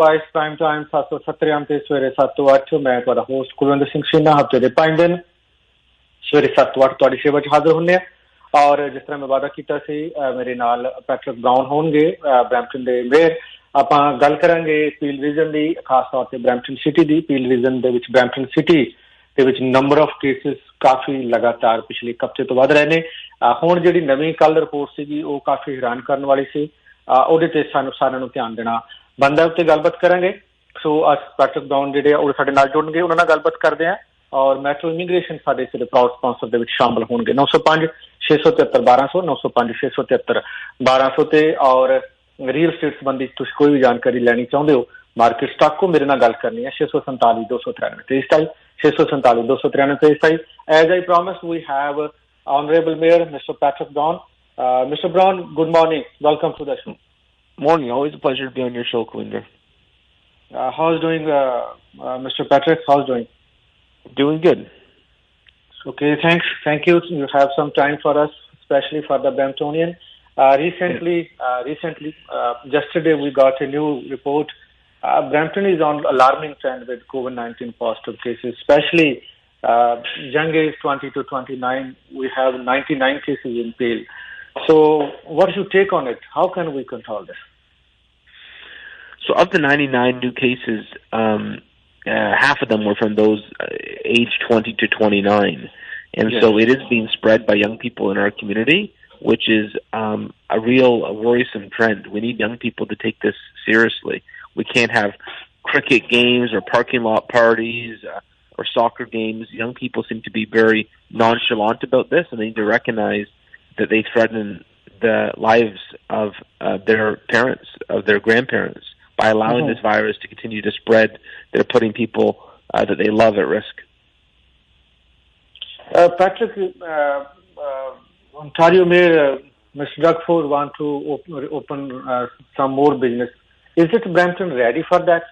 Spice prime time 770 ਤੇ ਸਵੇਰੇ 7 ਤੋਂ 8 ਮੈਂ ਤੁਹਾਡਾ ਹੋਸਟ ਕੁਲਵਿੰਦਰ ਸਿੰਘ ਸ਼ੀਨਾ ਹਫਤੇ ਦੇ 5 ਦਿਨ ਸਵੇਰੇ 7 ਤੋਂ 8 ਤੁਹਾਡੀ ਸੇਵਾ 'ਚ ਹਾਜ਼ਰ ਹੁੰਦੇ ਆ ਔਰ ਜਿਸ ਤਰ੍ਹਾਂ ਮੈਂ ਵਾਅਦਾ ਕੀਤਾ ਸੀ ਮੇਰੇ ਨਾਲ ਪੈਟਰਿਕ ਬਰਾਊਨ ਹੋਣਗੇ ਬਰੈਂਪਟਨ ਦੇ ਮੇਅਰ ਆਪਾਂ ਗੱਲ ਕਰਾਂਗੇ ਪੀਲ ਰੀਜਨ ਦੀ ਖਾਸ ਤੌਰ ਤੇ ਬਰੈਂਪਟਨ ਸਿਟੀ ਦੀ ਪੀਲ ਰੀਜਨ ਦੇ ਵਿੱਚ ਬਰੈਂਪਟਨ ਸਿਟੀ ਦੇ ਵਿੱਚ ਨੰਬਰ ਆਫ ਕੇਸਿਸ ਕਾਫੀ ਲਗਾਤਾਰ ਪਿਛਲੇ ਇੱਕ ਹਫ਼ਤੇ ਤੋਂ ਵੱਧ ਰਹੇ ਨੇ ਹੁਣ ਜਿਹੜੀ ਨਵੀਂ ਕੱਲ ਰਿਪੋਰਟ ਸੀਗੀ ਉਹ ਕਾਫੀ ਹੈਰਾਨ ਕਰਨ ਵਾਲੀ ਸੀ ਉਹਦੇ ਤੇ ਸਾਨੂੰ ਸਾਰਿਆਂ ਨੂੰ ਧਿਆਨ ਦੇਣਾ ਬੰਦਾ ਉੱਤੇ ਗੱਲਬਾਤ ਕਰਾਂਗੇ ਸੋ ਅੱਜ ਪੈਟਰਿਕ ਬਰਾਊਨ ਜਿਹੜੇ ਆ ਉਹ ਸਾਡੇ ਨਾਲ ਜੁੜਨਗੇ ਉਹਨਾਂ ਨਾਲ ਗੱਲਬਾਤ ਕਰਦੇ ਆ ਔਰ ਮੈਟਰੋ ਇਮੀਗ੍ਰੇਸ਼ਨ ਸਾਡੇ ਸਿਰੇ ਪ੍ਰਾਊਡ ਸਪਾਂਸਰ ਦੇ ਵਿੱਚ ਸ਼ਾਮਲ ਹੋਣਗੇ 905-673-1200 905-673-1200 ਤੇ ਔਰ ਰੀਅਲ ਸਟੇਟ ਸੰਬੰਧੀ ਤੁਸੀਂ ਕੋਈ ਵੀ ਜਾਣਕਾਰੀ ਲੈਣੀ ਚਾਹੁੰਦੇ ਹੋ ਮਾਰਕੀਟ ਸਟਾਕ ਕੋ ਮੇਰੇ ਨਾਲ ਗੱਲ ਕਰਨੀ ਹੈ 647-293 ਤੇ ਇਸ ਟਾਈਮ 647-293 ਤੇ ਇਸ time as I promised we have Honorable Mayor Mr. Patrick Brown. Mr. Brown, good morning. Welcome to the show. Morning. Always a pleasure to be on your show, Kulinder. How's doing, Mr. Patrick? How's doing? Doing good. Okay, thanks. Thank you. You have some time for us, especially for the Bramptonian. Recently, yesterday we got a new report. Brampton is on alarming trend with COVID-19 positive cases, especially young age 20 to 29. We have 99 cases in Peel. So what's your take on it? How can we control this? So of the 99 new cases, half of them were from those aged 20 to 29. And yes. So it is being spread by young people in our community, which is a real worrisome trend. We need young people to take this seriously. We can't have cricket games or parking lot parties or soccer games. Young people seem to be very nonchalant about this, and they need to recognize that they threaten the lives of their parents, of their grandparents, by allowing this virus to continue to spread. They're putting people that they love at risk. Patrick, Ontario Mayor Mr. Doug Ford want to open some more business. Is it Brampton ready for that?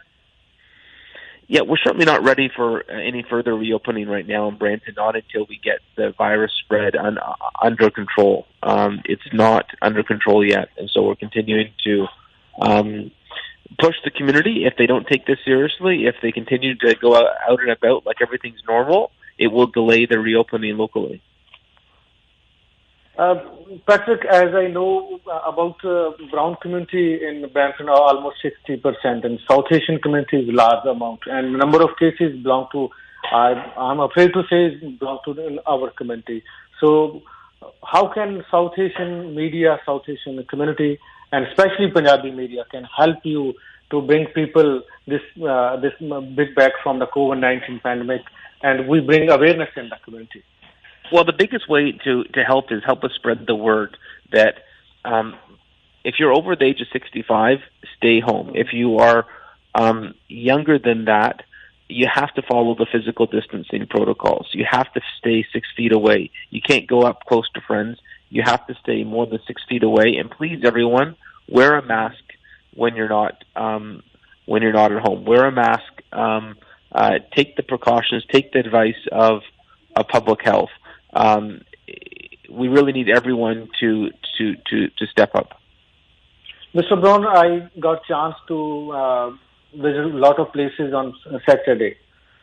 Yeah, we're certainly not ready for any further reopening right now in Brampton, not until we get the virus spread under control. It's not under control yet, and so we're continuing to push the community. If they don't take this seriously, if they continue to go out and about like everything's normal, it will delay the reopening locally. Patrick, as I know about Brown community in Brampton are almost 60%, and South Asian community is large amount, and the number of cases belong to, I'm afraid to say, belong to our community. So, how can South Asian media, South Asian community, and especially Punjabi media, can help you to bring people this big back from the COVID-19 pandemic, and we bring awareness in the community? Well, the biggest way to help is help us spread the word that if you're over the age of 65, stay home. If you are younger than that, you have to follow the physical distancing protocols. You have to stay 6 feet away. You can't go up close to friends. You have to stay more than 6 feet away. And please, everyone, wear a mask when you're not at home. Wear a mask. Take the precautions. Take the advice of public health. We really need everyone to step up. Mr. Brown, I got chance to visit a lot of places on Saturday,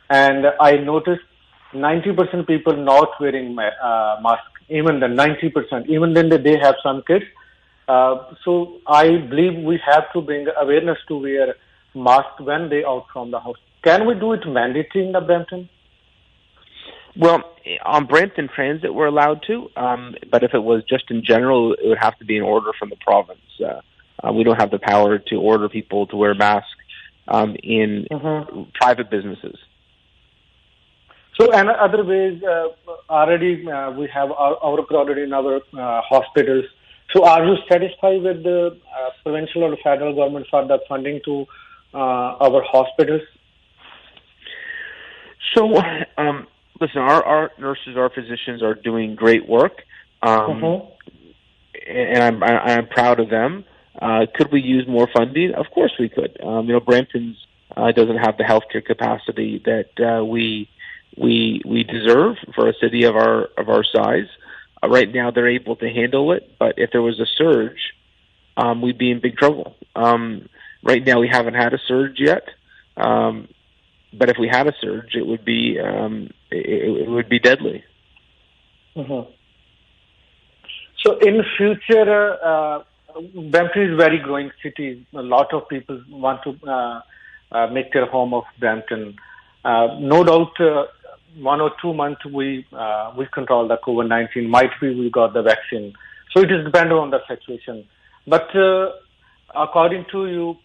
and I noticed 90% people not wearing mask. Even then, 90%. Even then, they have some kids. So I believe we have to bring awareness to wear mask when they out from the house. Can we do it mandatory in the Brampton? Well, on Brampton Transit, we're allowed to, but if it was just in general, it would have to be an order from the province. We don't have the power to order people to wear masks in private businesses. So, and other ways, already we have overcrowded in our hospitals. So, are you satisfied with the provincial or federal government for the funding to our hospitals? So, listen, our nurses, our physicians are doing great work, and I'm proud of them. Could we use more funding? Of course we could. Brampton's doesn't have the healthcare capacity that we deserve for a city of our size. Right now, they're able to handle it, but if there was a surge, we'd be in big trouble. Right now, we haven't had a surge yet, but if we had a surge, it would be deadly. Mm-hmm. So in future, Brampton is a very growing city. A lot of people want to make their home of Brampton. No doubt, 1 or 2 months we control the COVID-19. Might be we got the vaccine. So it is dependent on the situation. But according to you,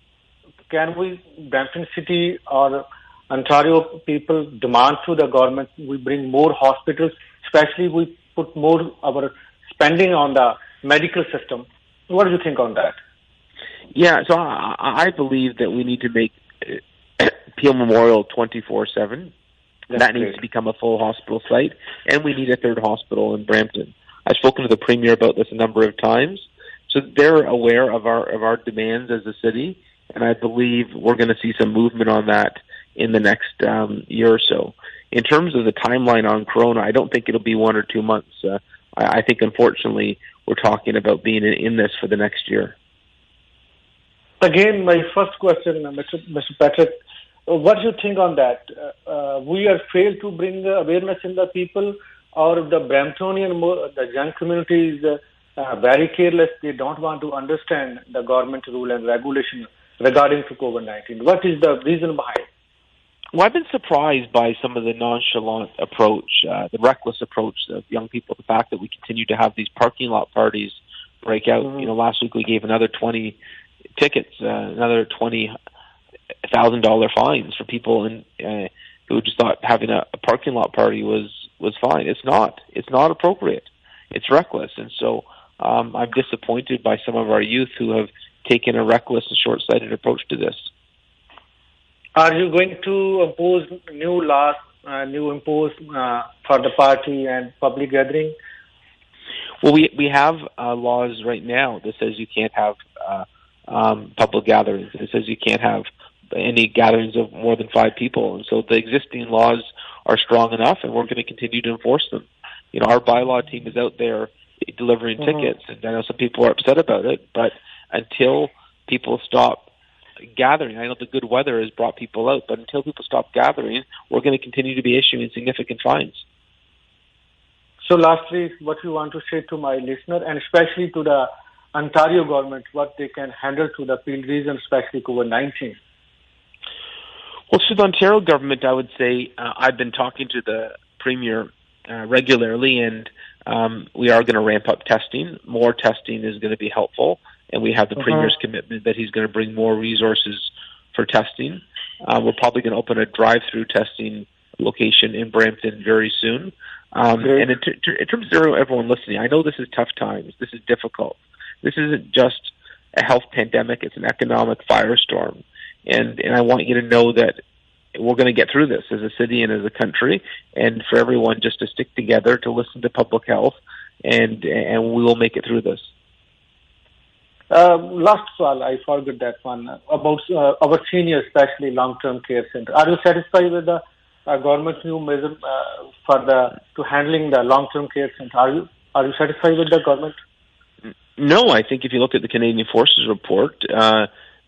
can we, Brampton City or Ontario people, demand to the government we bring more hospitals, especially we put more our spending on the medical system? What do you think on that? Yeah, so I believe that we need to make Peel Memorial 24/7. That needs to become a full hospital site, and we need a third hospital in Brampton. I've spoken to the Premier about this a number of times, so they're aware of our demands as a city, and I believe we're going to see some movement on that in the next year or so. In terms of the timeline on Corona, I don't think it'll be 1 or 2 months. I think, unfortunately, we're talking about being in this for the next year. Again, my first question, Mr. Patrick, what do you think on that? We are failed to bring awareness in the people, or the Bramptonian, the young community is very careless. They don't want to understand the government rule and regulation regarding to COVID-19. What is the reason behind? Well, I've been surprised by some of the nonchalant approach, the reckless approach of young people. The fact that we continue to have these parking lot parties break out. Mm-hmm. Last week we gave another 20 tickets, another $20,000 fines for people who just thought having a parking lot party was fine. It's not. It's not appropriate. It's reckless, and so I'm disappointed by some of our youth who have taken a reckless and short-sighted approach to this. Are you going to impose new laws, for the party and public gathering? Well, we have laws right now that says you can't have public gatherings. It says you can't have any gatherings of more than 5 people. And so the existing laws are strong enough, and we're going to continue to enforce them. Our bylaw team is out there delivering tickets, and I know some people are upset about it, but until people stop gathering, I know the good weather has brought people out, but until people stop gathering, we're going to continue to be issuing significant fines. So lastly, what you want to say to my listener, and especially to the Ontario government, what they can handle to the Peel region, especially COVID-19? Well, to the Ontario government, I would say I've been talking to the Premier regularly, and we are going to ramp up testing. More testing is going to be helpful, and we have the Premier's commitment that he's going to bring more resources for testing. We're probably going to open a drive-through testing location in Brampton very soon. And in terms of everyone listening, I know this is tough times. This is difficult. This isn't just a health pandemic. It's an economic firestorm. And I want you to know that we're going to get through this as a city and as a country, and for everyone just to stick together, to listen to public health, and we will make it through this. Last one, I forgot that one, about our seniors, especially long-term care center. Are you satisfied with the government's new measure to handling the long-term care center? Are you satisfied with the government? No, I think if you look at the Canadian Forces report,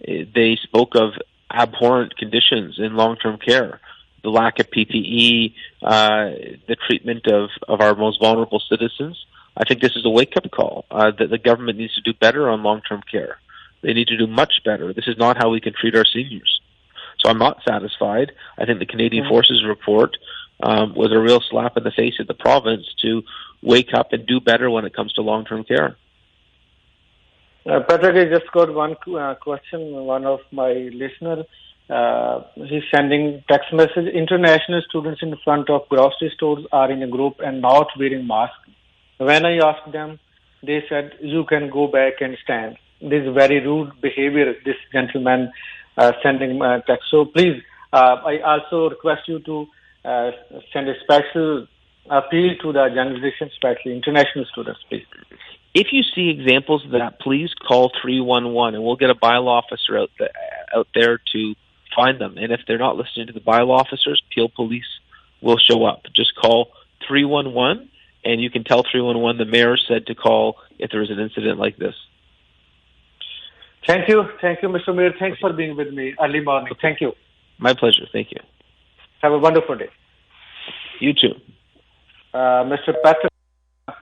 they spoke of abhorrent conditions in long-term care, the lack of PPE, the treatment of our most vulnerable citizens. I think this is a wake-up call that the government needs to do better on long-term care. They need to do much better. This is not how we can treat our seniors. So I'm not satisfied. I think the Canadian Forces report was a real slap in the face of the province to wake up and do better when it comes to long-term care. Patrick, I just got one question. One of my listeners, he's sending text message. International students in front of grocery stores are in a group and not wearing masks. When I asked them, they said, you can go back and stand. This is very rude behavior, this gentleman sending text. So please, I also request you to send a special appeal to the young generation, especially international students, please. If you see examples of that, please call 311, and we'll get a bylaw officer out there to find them. And if they're not listening to the bylaw officers, Peel Police will show up. Just call 311, and you can tell 311 the mayor said to call if there is an incident like this. Thank you, Mr. Mir. Thanks for being with me early morning. Thank you. My pleasure. Thank you. Have a wonderful day. You too. Mr. Patrick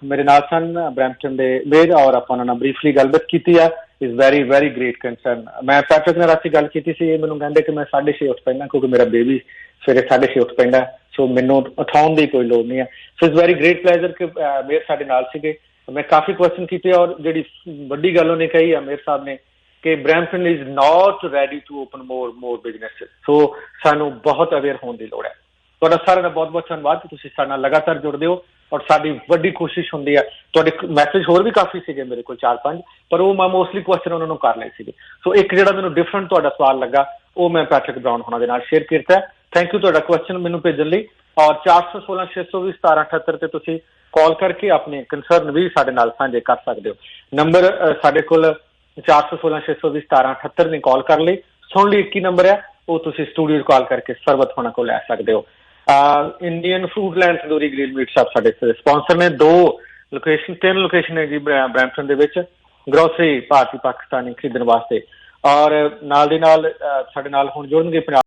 ਮੇਰੇ ਨਾਲ ਸਨ Brampton ਦੇ mayor ਔਰ ਆਪਾਂ ਉਹਨਾਂ ਨਾਲ briefly ਗੱਲਬਾਤ ਕੀਤੀ ਆ is very very great concern ਮੈਂ ਪੈਟਰਿਕ ਨਾਲ ਰਾਤੀ ਗੱਲ ਕੀਤੀ ਸੀ ਇਹ ਮੈਨੂੰ ਕਹਿੰਦੇ ਕਿ ਮੈਂ 6:30 ਉੱਠ ਪੈਂਦਾ ਕਿਉਂਕਿ ਮੇਰਾ ਬੇਬੀ ਸਵੇਰੇ 6:30 ਉੱਠ ਪੈਂਦਾ ਸੋ ਮੈਨੂੰ ਉਠਾਉਣ ਦੀ ਕੋਈ ਲੋੜ ਨਹੀਂ ਹੈ ਸੋ ਇਜ਼ ਵੈਰੀ ਗ੍ਰੇਟ ਪਲੇਜ਼ਰ ਕਿ ਮੇਅਰ ਸਾਡੇ ਨਾਲ ਸੀਗੇ ਮੈਂ ਕਾਫੀ ਕੁਐਸਚਨ ਕੀਤੇ ਔਰ ਜਿਹੜੀ ਵੱਡੀ ਗੱਲ ਉਹਨੇ ਕਹੀ ਆ ਮੇਅਰ ਸਾਹਿਬ ਨੇ ਕਿ Brampton is not ready to open more business so ਸਾਨੂੰ ਬਹੁਤ ਅਵੇਅਰ ਹੋਣ ਦੀ ਲੋੜ ਹੈ ਤੁਹਾਡਾ ਸਾਰਿਆਂ ਦਾ ਬਹੁਤ ਬਹੁਤ ਧੰਨਵਾਦ ਕਿ ਤੁਸੀਂ ਸਾਡੇ ਨਾਲ ਲਗਾਤਾਰ ਜੁੜਦੇ ਹੋ ਔਰ ਸਾਡੀ ਵੱਡੀ ਕੋਸ਼ਿਸ਼ ਹੁੰਦੀ ਹੈ ਤੁਹਾਡੇ ਮੈਸੇਜ ਹੋਰ ਵੀ ਕਾਫੀ ਸੀਗੇ ਮੇਰੇ ਕੋਲ 4-5 ਪਰ ਉਹ ਮੈਂ ਮੋਸਟਲੀ ਕੁਐਸਚਨ ਉਹਨਾਂ ਨੂੰ ਕਰ ਲਏ ਸੀਗੇ ਸੋ ਇੱਕ ਜਿਹੜਾ ਮੈਨੂੰ ਡਿਫਰੈਂਟ ਤੁਹਾਡਾ ਸਵਾਲ ਲੱਗਾ ਉਹ ਮੈਂ ਪੈਟਰਿਕ ਬਰਾਊਨ ਹੋਣਾ ਦੇ ਨਾਲ ਸ਼ੇਅਰ ਕੀਤਾ ਥੈਂਕ ਯੂ ਤੁਹਾਡਾ ਕੁਐਸਚਨ ਮੈਨੂੰ ਭੇਜਣ ਲਈ ਔਰ 416-620-1778 ਤੇ ਤੁਸੀਂ ਕਾਲ ਕਰਕੇ ਆਪਣੇ ਕੰਸਰਨ ਵੀ ਸਾਡੇ ਨਾਲ ਸਾਂਝੇ ਕਰ ਸਕਦੇ ਹੋ ਨੰਬਰ ਸਾਡੇ ਕੋਲ 416-620-1778 ਨੇ ਕਾਲ ਕਰ ਲਈ ਸੁਣ ਲਈ 21 ਨੰਬਰ ਹੈ ਉਹ ਤੁਸੀਂ ਸਟੂਡੀਓ ਕਾਲ ਕਰਕੇ ਸਰਬਤ ਹੋਣਾ ਕੋਲ ਲੈ ਸਕਦੇ ਹੋ Indian Foodland tandoori grill meat shop ਸਾਡੇ ਸਪਾਂਸਰ ਨੇ 3 ਲੋਕੇਸ਼ਨ ਹੈ ਜੀ ਬਰੈਂਪਟਨ ਦੇ ਵਿੱਚ ਗਰੋਸਰੀ ਭਾਰਤੀ ਪਾਕਿਸਤਾਨੀ ਖਰੀਦਣ ਵਾਸਤੇ ਔਰ ਨਾਲ ਦੀ ਨਾਲ ਸਾਡੇ ਨਾਲ ਹੁਣ ਜੁੜਨਗੇ ਪੰਜਾਬ